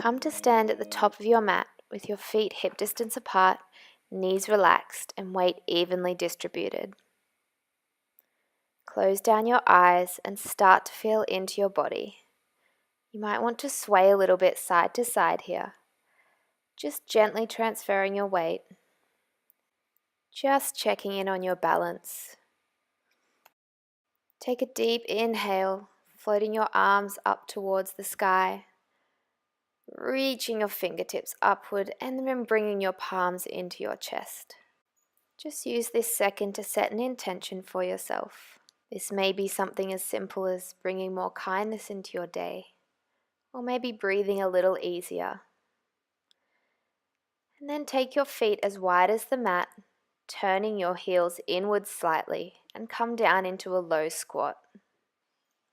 Come to stand at the top of your mat with your feet hip distance apart, knees relaxed, and weight evenly distributed. Close down your eyes and start to feel into your body. You might want to sway a little bit side to side here, just gently transferring your weight, just checking in on your balance. Take a deep inhale, floating your arms up towards the sky, reaching your fingertips upward and then bringing your palms into your chest. Just use this second to set an intention for yourself. This may be something as simple as bringing more kindness into your day, or maybe breathing a little easier. And then take your feet as wide as the mat, turning your heels inwards slightly, and come down into a low squat.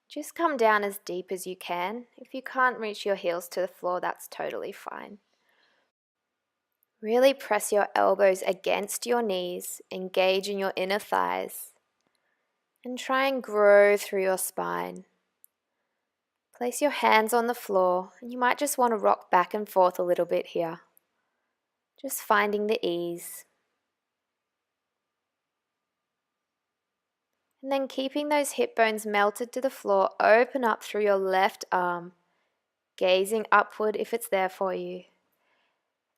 Just come down as deep as you can. If you can't reach your heels to the floor, that's totally fine. Really press your elbows against your knees, engage in your inner thighs, and try and grow through your spine. Place your hands on the floor, and you might just want to rock back and forth a little bit here. Just finding the ease. And then keeping those hip bones melted to the floor, open up through your left arm, gazing upward if it's there for you.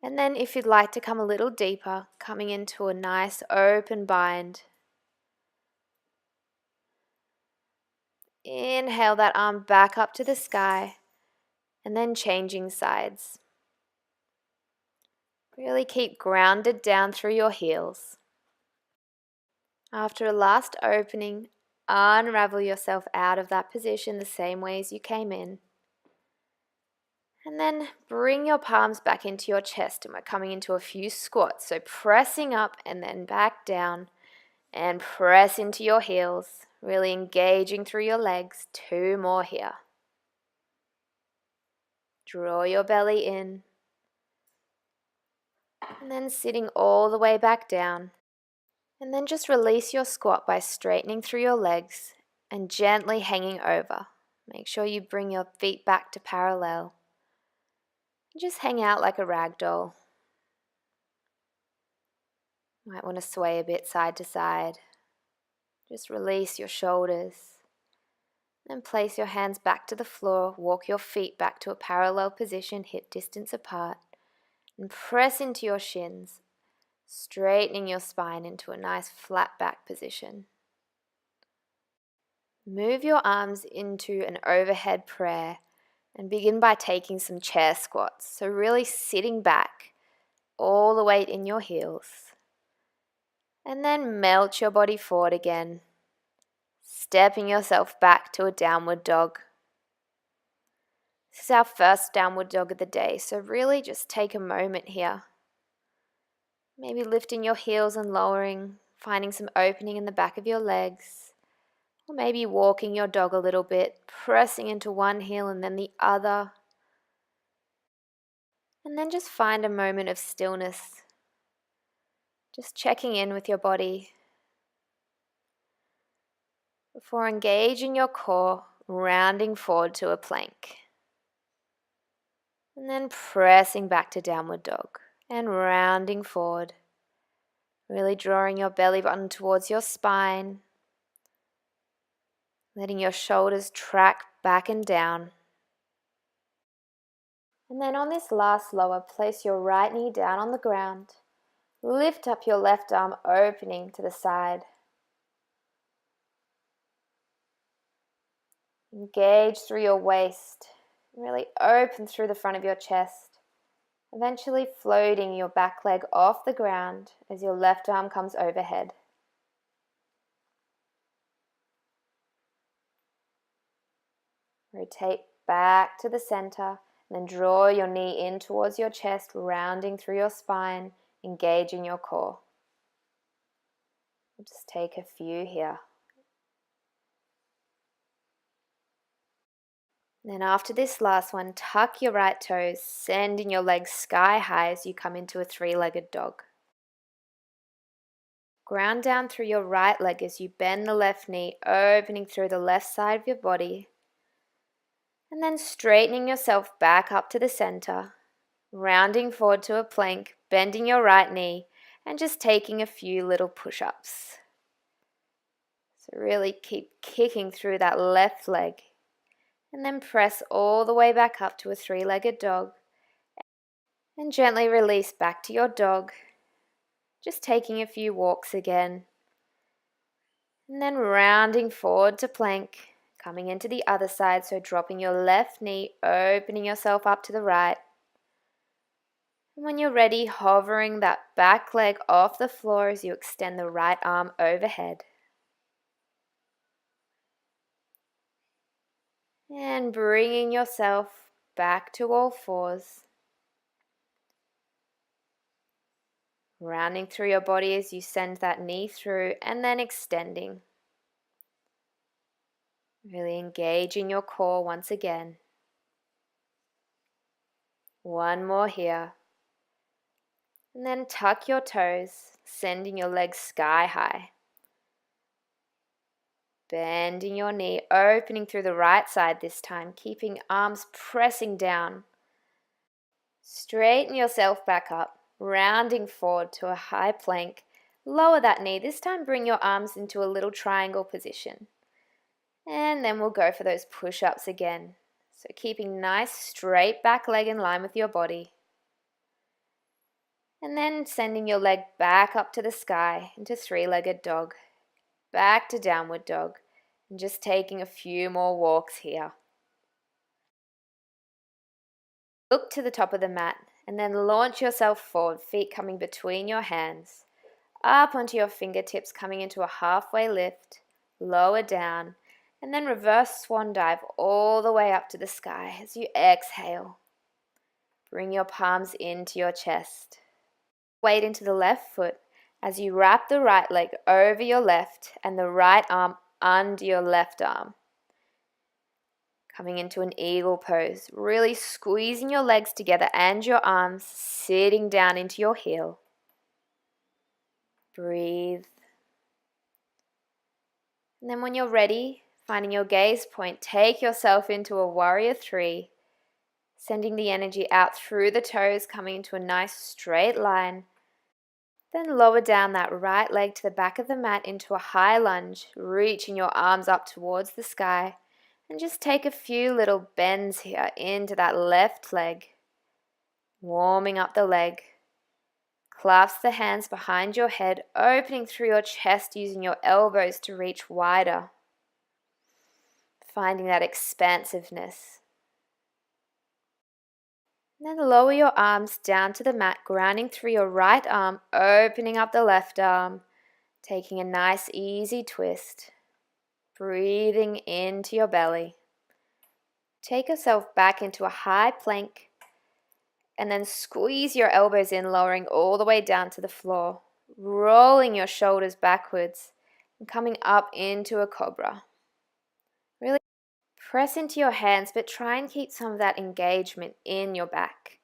And then if you'd like to come a little deeper, coming into a nice open bind. Inhale that arm back up to the sky, and then changing sides. Really keep grounded down through your heels. After a last opening, unravel yourself out of that position the same way as you came in. And then bring your palms back into your chest, and we're coming into a few squats. So pressing up and then back down, and press into your heels, really engaging through your legs. 2 more here. Draw your belly in, and then sitting all the way back down. And then just release your squat by straightening through your legs and gently hanging over. Make sure you bring your feet back to parallel. Just hang out like a rag doll. Might want to sway a bit side to side. Just release your shoulders. Then place your hands back to the floor. Walk your feet back to a parallel position, hip distance apart. And press into your shins, straightening your spine into a nice flat back position. Move your arms into an overhead prayer and begin by taking some chair squats. So really sitting back, all the weight in your heels. And then melt your body forward again, stepping yourself back to a downward dog. This is our first downward dog of the day, so really just take a moment here. Maybe lifting your heels and lowering, finding some opening in the back of your legs. Or maybe walking your dog a little bit, pressing into one heel and then the other. And then just find a moment of stillness. Just checking in with your body. Before engaging your core, rounding forward to a plank. And then pressing back to downward dog and rounding forward. Really drawing your belly button towards your spine. Letting your shoulders track back and down. And then on this last lower, place your right knee down on the ground. Lift up your left arm, opening to the side. Engage through your waist. Really open through the front of your chest. Eventually floating your back leg off the ground as your left arm comes overhead. Rotate back to the center, and then draw your knee in towards your chest, rounding through your spine, engaging your core. We'll just take a few here. Then after this last one, tuck your right toes, sending your legs sky high as you come into a 3-legged dog. Ground down through your right leg as you bend the left knee, opening through the left side of your body. And then straightening yourself back up to the center, rounding forward to a plank, bending your right knee, and just taking a few little push-ups. So really keep kicking through that left leg. And then press all the way back up to a three-legged dog. And gently release back to your dog. Just taking a few walks again. And then rounding forward to plank. Coming into the other side, so dropping your left knee, opening yourself up to the right. And when you're ready, hovering that back leg off the floor as you extend the right arm overhead. And bringing yourself back to all fours. Rounding through your body as you send that knee through and then extending. Really engaging your core once again. One more here. And then tuck your toes, sending your legs sky high. Bending your knee, opening through the right side this time, keeping arms pressing down. Straighten yourself back up, rounding forward to a high plank. Lower that knee. This time bring your arms into a little triangle position. And then we'll go for those push-ups again. So keeping nice straight back leg in line with your body. And then sending your leg back up to the sky into three-legged dog. Back to downward dog. And just taking a few more walks here. Look to the top of the mat and then launch yourself forward, feet coming between your hands. Up onto your fingertips, coming into a halfway lift. Lower down. And then reverse swan dive all the way up to the sky as you exhale. Bring your palms into your chest. Weight into the left foot as you wrap the right leg over your left and the right arm under your left arm. Coming into an eagle pose, really squeezing your legs together and your arms, sitting down into your heel. Breathe. And then when you're ready, finding your gaze point, take yourself into a warrior three, sending the energy out through the toes, coming into a nice straight line. Then lower down that right leg to the back of the mat into a high lunge, reaching your arms up towards the sky. And just take a few little bends here into that left leg. Warming up the leg. Clasp the hands behind your head, opening through your chest using your elbows to reach wider. Finding that expansiveness. And then lower your arms down to the mat, grounding through your right arm, opening up the left arm, taking a nice easy twist. Breathing into your belly. Take yourself back into a high plank and then squeeze your elbows in, lowering all the way down to the floor, rolling your shoulders backwards and coming up into a cobra. Really press into your hands, but try and keep some of that engagement in your back.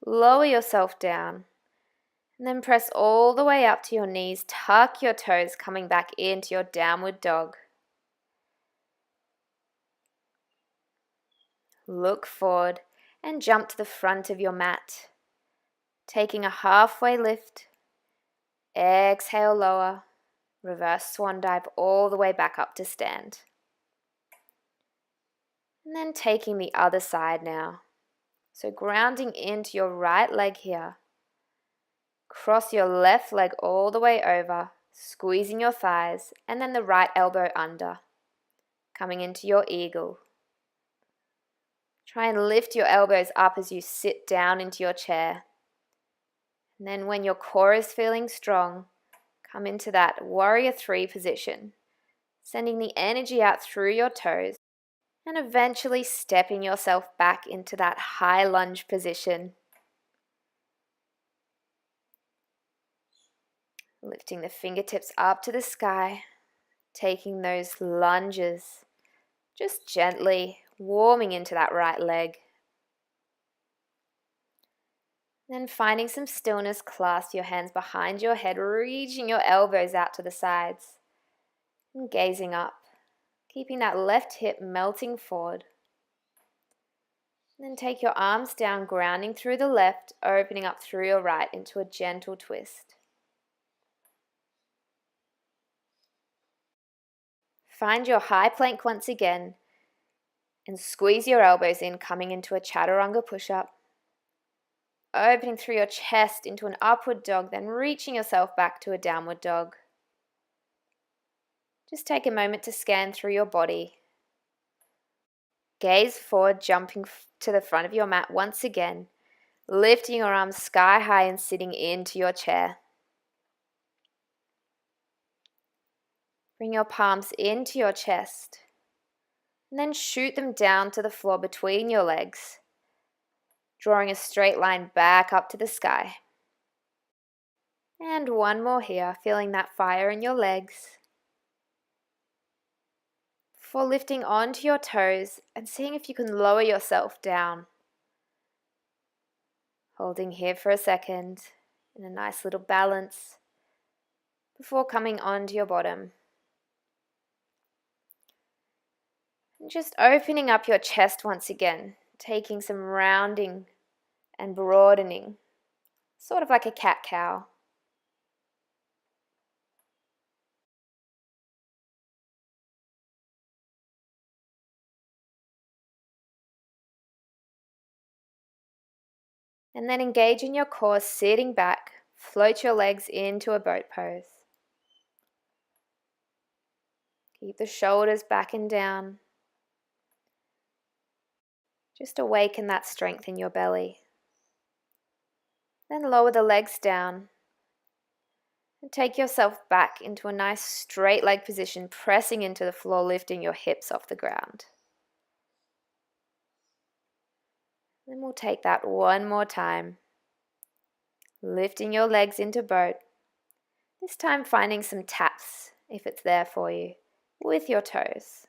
Lower yourself down and then press all the way up to your knees. Tuck your toes, coming back into your downward dog. Look forward and jump to the front of your mat. Taking a halfway lift. Exhale, lower. Reverse swan dive all the way back up to stand. And then taking the other side now. So grounding into your right leg here. Cross your left leg all the way over, squeezing your thighs, and then the right elbow under. Coming into your eagle. Try and lift your elbows up as you sit down into your chair. And then when your core is feeling strong, come into that warrior three position, sending the energy out through your toes and eventually stepping yourself back into that high lunge position. Lifting the fingertips up to the sky, taking those lunges, just gently warming into that right leg. Then finding some stillness, clasp your hands behind your head, reaching your elbows out to the sides and gazing up, keeping that left hip melting forward. Then take your arms down, grounding through the left, opening up through your right into a gentle twist. Find your high plank once again and squeeze your elbows in, coming into a chaturanga push-up. Opening through your chest into an upward dog, then reaching yourself back to a downward dog. Just take a moment to scan through your body. Gaze forward, jumping to the front of your mat once again, lifting your arms sky high and sitting into your chair. Bring your palms into your chest, and then shoot them down to the floor between your legs, drawing a straight line back up to the sky. And one more here, feeling that fire in your legs. Before lifting onto your toes and seeing if you can lower yourself down. Holding here for a second in a nice little balance before coming onto your bottom. And just opening up your chest once again, taking some rounding and broadening, sort of like a cat-cow. And then engage in your core, sitting back, float your legs into a boat pose. Keep the shoulders back and down. Just awaken that strength in your belly. Then lower the legs down and take yourself back into a nice straight leg position, pressing into the floor, lifting your hips off the ground. Then we'll take that one more time, lifting your legs into boat, this time finding some taps, if it's there for you, with your toes.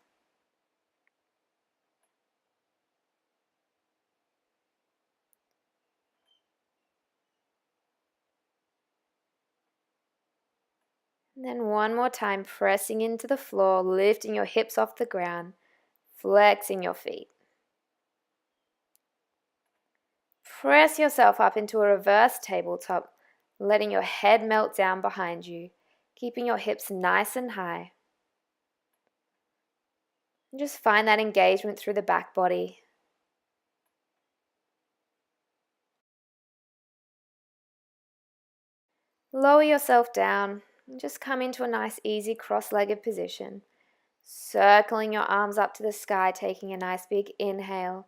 And then one more time, pressing into the floor, lifting your hips off the ground, flexing your feet. Press yourself up into a reverse tabletop, letting your head melt down behind you, keeping your hips nice and high. And just find that engagement through the back body. Lower yourself down and just come into a nice easy cross-legged position. Circling your arms up to the sky, taking a nice big inhale.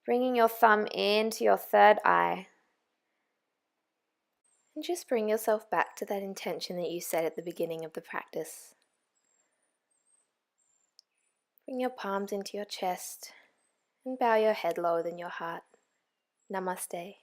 Bringing your thumb into your third eye. And just bring yourself back to that intention that you set at the beginning of the practice. Bring your palms into your chest and bow your head lower than your heart. Namaste.